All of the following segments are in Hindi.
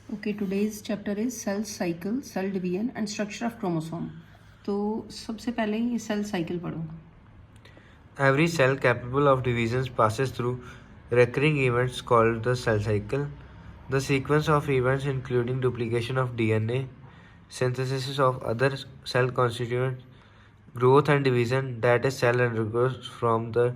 Okay, today's chapter is cell cycle, cell division and structure of chromosome. तो सबसे पहले ये cell cycle पढ़ो. Every cell capable of division passes through recurring events called the cell cycle. The sequence of events including duplication of DNA, synthesis of other cell constituents, growth and division that a cell undergoes from the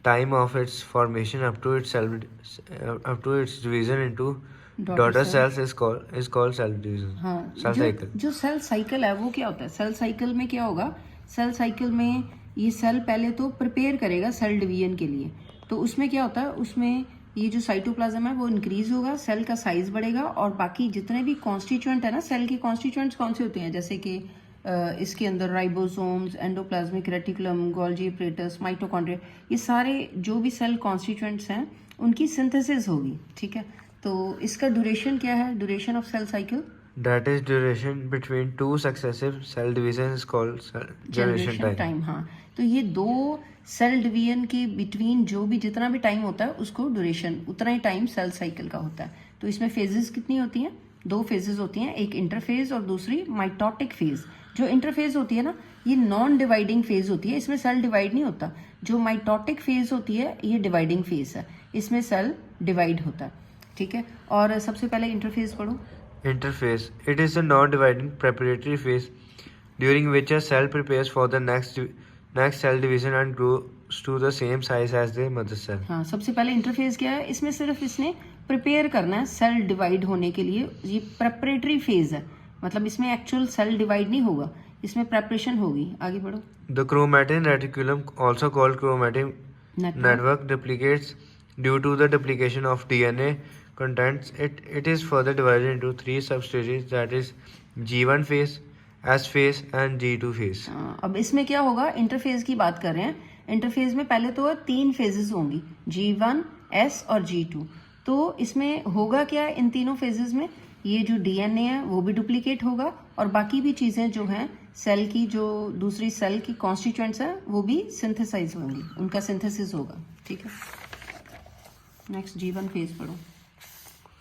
time of its formation up to its division into daughter cells is called cell division. हाँ, cell cycle. जो सेल साइकिल है वो क्या होता है? सेल साइकिल में क्या होगा? सेल साइकिल में ये सेल पहले तो प्रिपेयर करेगा सेल डिवीजन के लिए. तो उसमें क्या होता है? उसमें ये जो साइटोप्लाज्म है वो इंक्रीज होगा, सेल का साइज बढ़ेगा और बाकी जितने भी कॉन्स्टिट्यूएंट है ना, सेल के कॉन्स्टिट्यूएंट्स कौन से होते हैं? जैसे कि इसके अंदर ribosomes, endoplasmic reticulum, Golgi apparatus, mitochondria, ये सारे जो भी सेल कॉन्स्टिट्यूएंट्स हैं उनकी सिंथेसिस होगी. ठीक है, तो इसका ड्यूरेशन क्या है? Duration of cell cycle, that is duration between two successive cell divisions is called generation time. हाँ, तो ये दो सेल डिवीजन के बिटवीन जो भी जितना भी टाइम होता है उसको ड्यूरेशन, उतना ही टाइम सेल साइकिल का होता है. तो इसमें फेजेस कितनी होती हैं? दो फेजेस होती हैं, एक इंटरफेज और दूसरी माइटोटिक फेज. जो इंटरफेज होती है ना, ये नॉन डिवाइडिंग फेज होती है, इसमें सेल डिवाइड नहीं होता. जो माइटोटिक फेज होती है ये डिवाइडिंग फेज है, इसमें सेल डिवाइड होता है. ठीक है, और सबसे पहले इंटरफेज पढ़ो. Interphase. It is a non-dividing preparatory phase during which a cell prepares for the next cell division and grows to the same size as the mother cell. हाँ, सबसे पहले इंटरफेज क्या है? इसमें सिर्फ इसने प्रिपेयर करना है सेल डिवाइड होने के लिए. ये प्रेपरेटरी फेज है, मतलब इसमें एक्चुअल सेल डिवाइड नहीं होगा, इसमें प्रेपरेशन होगी. आगे बढ़ो. The chromatin reticulum, also called chromatin network, duplicates due to the duplication of DNA contents. It is further divided into three substages, that is G1 phase, S phase and G2 phase. अब इसमें क्या होगा? इंटरफेज की बात कर रहे हैं. इंटरफेज में पहले तो 3 फेजेस होंगी, G1, S और G2. तो इसमें होगा क्या इन तीनों फेजेस में? ये जो डीएनए है वो भी डुप्लीकेट होगा और बाकी भी चीजें जो हैं सेल की, जो दूसरी सेल की कॉन्स्टिट्यूएंट्स हैं वो भी सिंथेसाइज होंगी, उनका सिंथेसिस होगा. ठीक है, नेक्स्ट G1 फेज पढ़ो.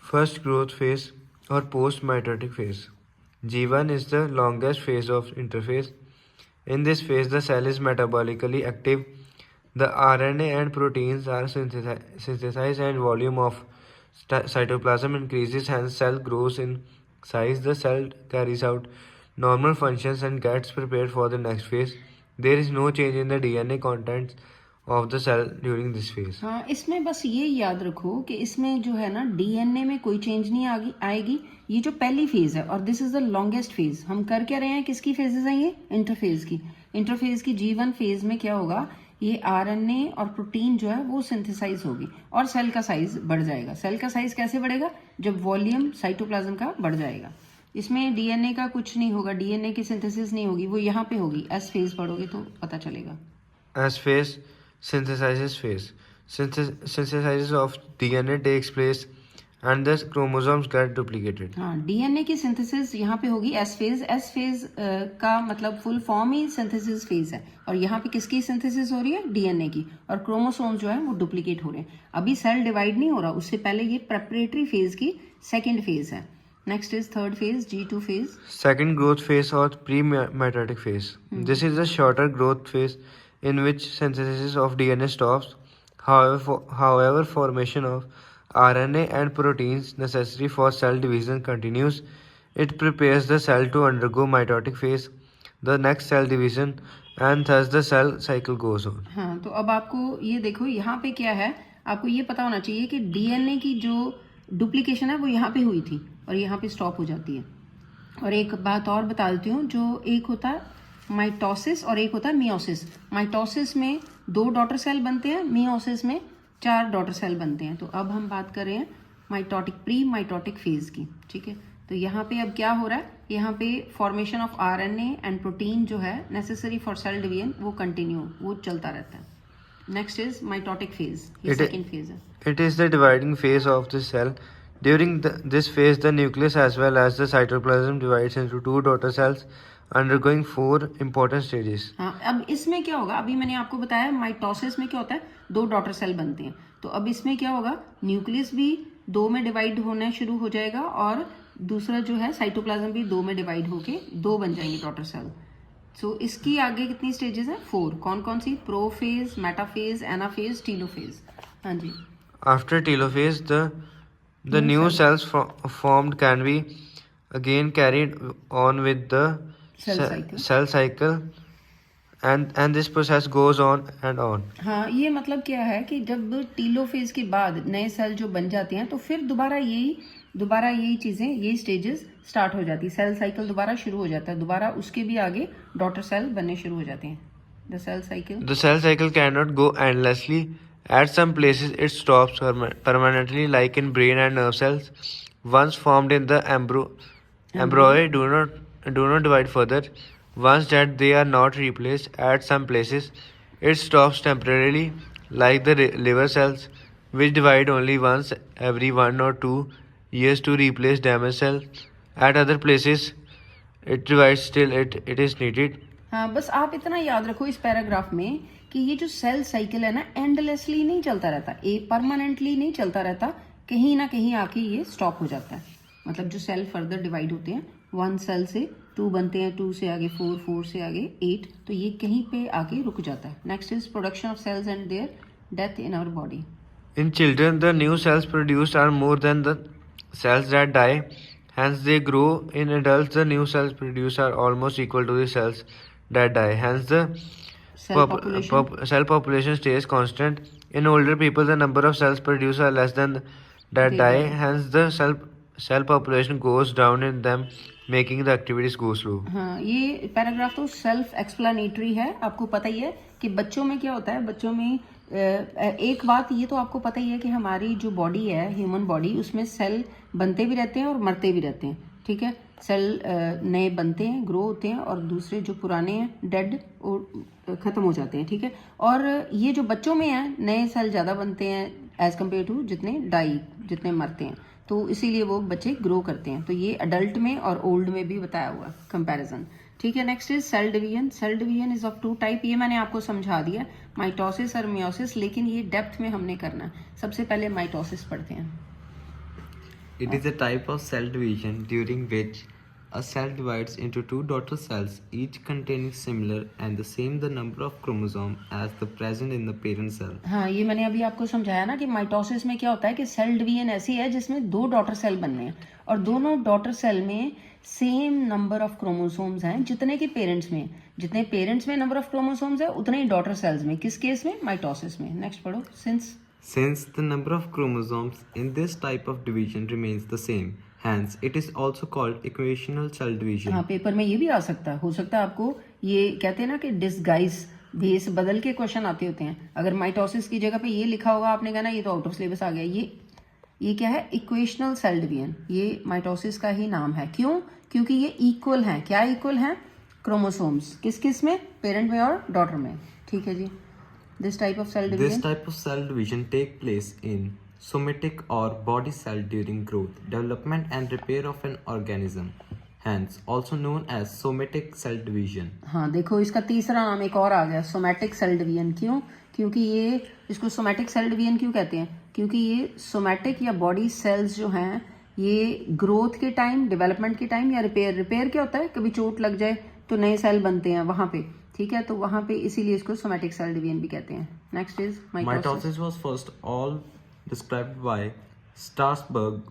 First growth phase or post-mitotic phase. G1 is the longest phase of interphase. In this phase, the cell is metabolically active. The RNA and proteins are synthesized and volume of cytoplasm increases, hence cell grows in size. The cell carries out normal functions and gets prepared for the next phase. There is no change in the DNA contents of the cell during this phase. हाँ, इसमें बस ये याद रखो कि इसमें जो है ना डीएनए में कोई चेंज नहीं आएगी. ये जो पहली फेज है और this is the longest phase. हम कर क्या रहे हैं? किसकी फेजेस हैं ये? इंटरफेज की. इंटरफेज की G1 फेज में क्या होगा? ये आरएनए और प्रोटीन जो है वो सिंथेसाइज होगी और सेल का साइज बढ़ जाएगा. सेल का साइज कैसे बढ़ेगा? जब वॉल्यूम साइटोप्लाज्म का बढ़ जाएगा. इसमें डीएनए का कुछ नहीं होगा, डीएनए की सिंथेसिस नहीं होगी, वो यहाँ पे होगी. एस फेज पढ़ोगे तो पता चलेगा. S phase, synthesizes phase. Synthesis of DNA takes place and the chromosomes get duplicated. हाँ, डीएनए की सिंथेसिस यहाँ पे होगी एस फेज. एस फेज का मतलब फुल फॉर्म ही सिंथेसिस फेज है और यहाँ पे किसकी सिंथेसिस हो रही है? डीएनए की. और क्रोमोसोम जो है वो डुप्लीकेट हो रहे हैं. अभी सेल डिवाइड नहीं हो रहा, उससे पहले ये प्रेपरेटरी फेज की सेकेंड फेज है. Next is third phase, G2 phase. Second growth phase or pre-mitotic phase. This is a shorter growth phase in which synthesis of DNA stops. However, formation of RNA and proteins necessary for cell division continues. It prepares the cell to undergo mitotic phase, the next cell division, and thus the cell cycle goes on. हाँ, तो अब आपको ये देखो यहाँ पे क्या है, आपको ये पता होना चाहिए कि डीएनए की जो डुप्लीकेशन है वो यहाँ पे हुई थी और यहाँ पे स्टॉप हो जाती है. और एक बात और बता देती हूँ, जो एक होता है माइटोसिस और एक होता है मियोसिस. माइटोसिस में 2 डॉटर सेल बनते हैं, मियोसिस में 4 डॉटर सेल बनते हैं. तो अब हम बात कर रहे हैं माइटोटिक, प्री माइटोटिक फेज की. ठीक है, तो यहाँ पे अब क्या हो रहा है? यहाँ पे formation of RNA and protein जो है नेसेसरी फॉर सेल डिवीजन वो कंटिन्यू, वो चलता रहता है. नेक्स्ट इज माइटोटिक फेज, ये सेकेंड फेज है. It is the dividing phase of the cell. During this phase, the nucleus as well as the cytoplasm divides into 2 daughter cells, undergoing 4 important stages. हाँ, अब इसमें क्या होगा? अभी मैंने आपको बताया माइटोसिस में क्या होता है? 2 डॉटर सेल बनते हैं. तो अब इसमें क्या होगा? न्यूक्लियस भी 2 में डिवाइड होना शुरू हो जाएगा और दूसरा जो है साइटोप्लाज्म भी 2 में डिवाइड होके 2 बन जाएंगे डॉटर सेल। सो इसकी आगे कितनी स्टेजेस हैं? 4। कौन कौन सी? Prophase, metaphase, anaphase, telophase. हाँ जी। After telophase, the new cells formed can be again carried on with the cell cycle, and this process goes on and on. हाँ, ये मतलब क्या है कि जब टीलोफेज के बाद नए सेल जो बन जाते हैं तो फिर दोबारा यही चीजें, यही स्टेजेस स्टार्ट हो जाती है। सेल साइकिल दोबारा शुरू हो जाता है, दोबारा उसके भी आगे डॉटर सेल बनने शुरू हो जाते हैं। The cell cycle cannot go endlessly. At some places, it stops permanently, like in brain and nerve cells. Once formed in the embryo, do not divide further. Once that they are not replaced, at some places, it stops temporarily, like the liver cells, which divide only once every 1 or 2 years to replace damaged cells. At other places, it divides still it is needed. हाँ, बस आप इतना याद रखो इस पैराग्राफ में कि ये जो सेल साइकिल है ना, एंडलेसली नहीं चलता रहता, परमानेंटली नहीं चलता रहता, कहीं ना कहीं आके ये स्टॉप हो जाता है। मतलब जो सेल फर्दर डिवाइड होते हैं, 1 सेल से 2 बनते हैं, 2 से आगे 4, 4 से आगे 8, तो ये कहीं पे आके रुक जाता है। Next is production of cells and their death in our body. In children, the new cells produced are more than the cells that die. Hence, they grow. In adults, the new cells produced are almost equal to the cells that die. Hence, the cell population stays constant. In older people, the number of cells produced are less than that die. Hence, the cell population goes down in them, making the activities go slow. हाँ, ये पैराग्राफ तो सेल्फ एक्सप्लेनेटरी है। आपको पता ही है कि बच्चों में क्या होता है। बच्चों में एक बात ये तो आपको पता ही है कि हमारी जो बॉडी है, ह्यूमन बॉडी, उसमें सेल बनते भी रहते हैं और मरते भी रहते हैं। ठीक है, सेल नए बनते हैं, ग्रो होते हैं, और दूसरे जो पुराने हैं डेड खत्म हो जाते हैं। ठीक है, और ये जो बच्चों में है, नए सेल ज़्यादा बनते हैं एज कम्पेयर टू जितने मरते हैं, तो इसीलिए वो बच्चे ग्रो करते हैं। तो ये अडल्ट में और ओल्ड में भी बताया हुआ कंपैरिजन। ठीक है, next is cell division. Cell division is of 2 type. ये मैंने आपको समझा दिया, माइटोसिस और मियोसिस, लेकिन ये डेप्थ में हमने करना है। सबसे पहले माइटोसिस पढ़ते हैं। It is a type of cell division during which a cell divides into 2 daughter cells, each containing similar and the same the number of chromosomes as the present in the parent cell. हाँ, ये मैंने अभी आपको समझाया ना कि माइटोसिस में क्या होता है कि सेल डिवीजन ऐसी है जिसमें 2 डॉटर सेल बनने हैं और दोनों डॉटर सेल में सेम नंबर ऑफ क्रोमोसोम्स हैं जितने के पेरेंट्स में। जितने पेरेंट्स में नंबर ऑफ क्रोमोसोम्स है उतने ही डॉटर सेल्स में। किस केस में? माइटोसिस में। नेक्स्ट पढ़ो। Since the number of chromosomes in this type of division remains the same, hence it is also called equational cell division. हाँ, पेपर में ये भी आ सकता है। हो सकता है आपको ये कहते हैं ना कि डिसगाइज, भेस बदल के क्वेश्चन आते होते हैं। अगर माइटोसिस की जगह पे ये लिखा होगा, आपने कहना ये तो आउट ऑफ सिलेबस आ गया। ये क्या है? Equational cell division. ये माइटोसिस का ही नाम है। क्यों? क्योंकि ये इक्वल हैं। क्या इक्वल हैं? क्रोमोसोम्स। किस किस में? पेरेंट में और डॉटर में। ठीक है जी। This type of cell division take place in somatic or body cell during growth, development and repair of an organism, hence also known as somatic cell division. हाँ, देखो इसका तीसरा नाम एक और आ गया, सोमैटिक सेल डिवीजन। क्यों? क्योंकि ये इसको सोमैटिक सेल डिवीजन क्यों कहते हैं? क्योंकि ये सोमैटिक या बॉडी सेल्स जो हैं, ये ग्रोथ के टाइम, डेवलपमेंट के टाइम या रिपेयर क्या होता है, कभी चोट लग जाए तो नए सेल बनते हैं वहां पे। ठीक है, तो वहां पे इसीलिए इसको सोमैटिक सेल डिवीजन भी कहते हैं। Next is mitosis was first all described by Strasberg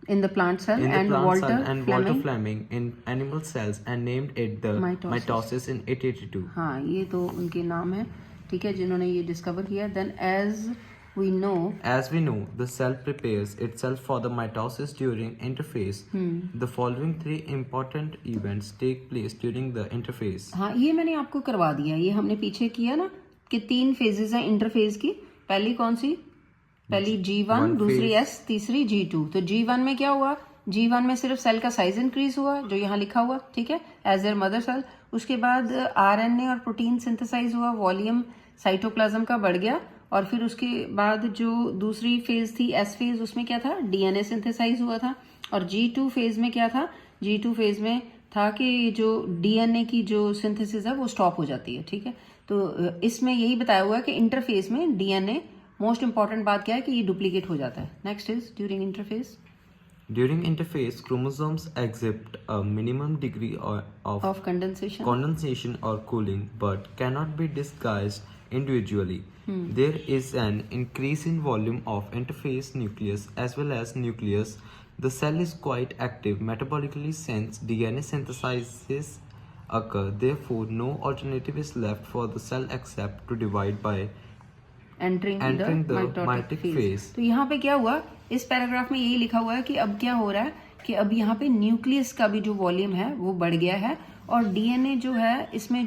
in the plant cell and Walter Fleming in animal cells and named it the mitosis in 1882. हाँ, ये तो उनके नाम है। ठीक है, जिन्होंने ये डिस्कवर किया। Then as we know the cell prepares itself for the mitosis during interphase. The following 3 important events take place during the interphase. हाँ, ये मैंने आपको करवा दिया। ये हमने पीछे किया ना कि 3 फेजेस हैं इंटरफेज की। पहली कौन सी? पहली G1, दूसरी S, तीसरी G2। तो G1 में क्या हुआ? G1 में सिर्फ सेल का साइज इंक्रीज हुआ, जो यहाँ लिखा हुआ। ठीक है, एज देयर मदर सेल। उसके बाद RNA और प्रोटीन सिंथेसाइज हुआ, वॉल्यूम साइटोप्लाज्म का बढ़ गया, और फिर उसके बाद जो दूसरी फेज थी, S फेज, उसमें क्या था? DNA सिंथेसाइज हुआ था। और G2 फेज में क्या था? G2 फेज में था कि जो DNA की जो सिंथेसिस है वो स्टॉप हो जाती है। ठीक है, तो इसमें यही बताया हुआ है कि इंटरफेज में DNA, मोस्ट इंपॉर्टेंट बात क्या है कि ये डुप्लीकेट हो जाता है। Next is during interphase. During interphase, chromosomes exhibit a minimum degree of condensation condensation or cooling but cannot be disguised individually. There is an increase in volume of interphase nucleus as well as nucleus. The cell is quite active metabolically since DNA synthesis occur. Therefore, no alternative is left for the cell except to divide by entering entering the the mitotic mitotic phase. phase. तो यहाँ पे क्या हुआ, इस पैराग्राफ में यही लिखा हुआ है कि अब क्या हो रहा है कि अब यहाँ पे न्यूक्लियस का भी जो वॉल्यूम है वो बढ़ गया है और डीएनए जो है इसमें